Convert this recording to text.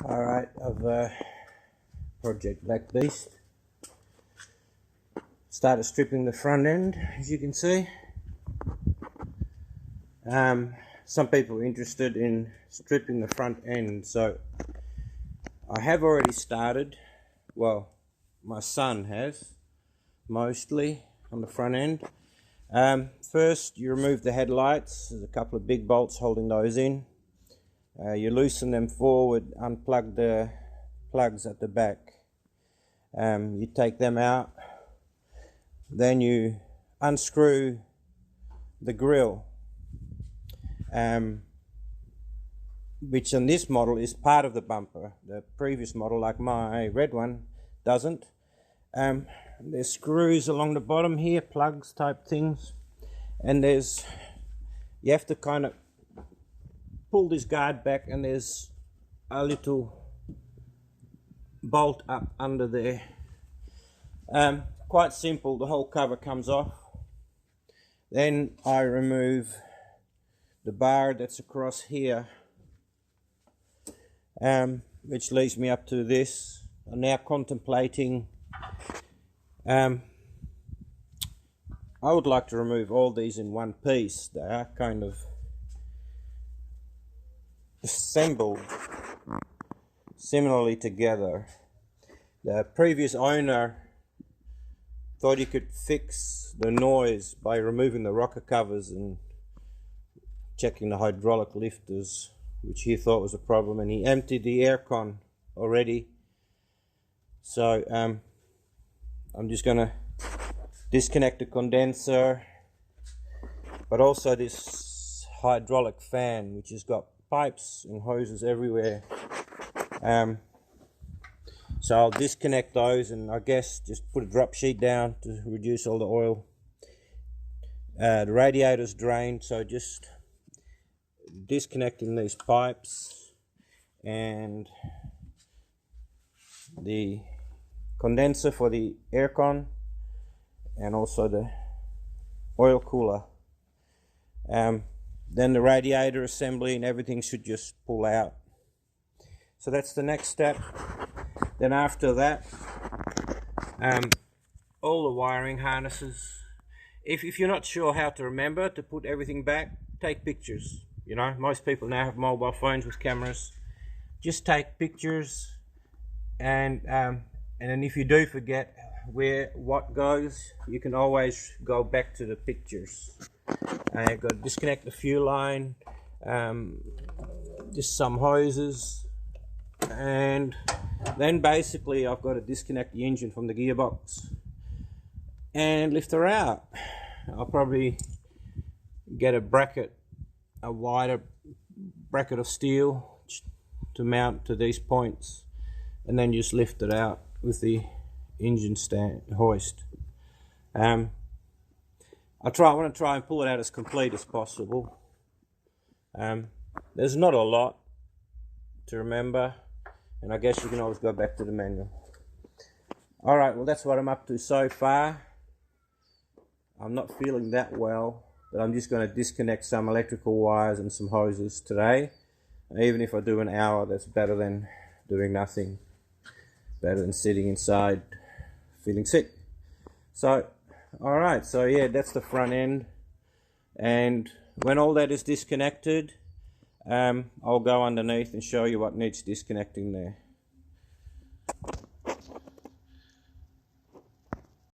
Alright, of Project Black Beast. Started stripping the front end, as you can see. Some people are interested in stripping the front end, so I have already started. Well, my son has, mostly on the front end. First, you remove the headlights. There's a couple of big bolts holding those in. You loosen them forward, unplug the plugs at the back. You take them out. Then you unscrew the grille, which on this model is part of the bumper. The previous model, like my red one, doesn't. There's screws along the bottom here, plugs type things, and you have to kind of pull this guard back, and there's a little bolt up under there. Quite simple. The whole cover comes off. Then I remove the bar that's across here, which leads me up to this. I'm now contemplating, I would like to remove all these in one piece. They are kind of assembled similarly together. The previous owner thought he could fix the noise by removing the rocker covers and checking the hydraulic lifters, which he thought was a problem, and he emptied the aircon already. So I'm just going to disconnect the condenser, but also this hydraulic fan, which has got pipes and hoses everywhere. So I'll disconnect those, and I guess just put a drop sheet down to reduce all the oil. The radiator's drained, so just disconnecting these pipes and the condenser for the aircon, and also the oil cooler. Then the radiator assembly and everything should just pull out. So that's the next step. Then after that, all the wiring harnesses. If you're not sure how to remember to put everything back, take pictures. You know, most people now have mobile phones with cameras. Just take pictures, and then if you do forget where what goes, you can always go back to the pictures. You've got to disconnect the fuel line, just some hoses, and then basically I've got to disconnect the engine from the gearbox and lift her out. I'll probably get a wider bracket of steel to mount to these points, and then just lift it out with the engine stand hoist. I want to try and pull it out as complete as possible. There's not a lot to remember, and I guess you can always go back to the manual. Alright, well that's what I'm up to so far. I'm not feeling that well, but I'm just going to disconnect some electrical wires and some hoses today. Even if I do an hour, that's better than doing nothing. Better than sitting inside feeling sick. So, alright, so yeah, that's the front end. And when all that is disconnected, I'll go underneath and show you what needs disconnecting there.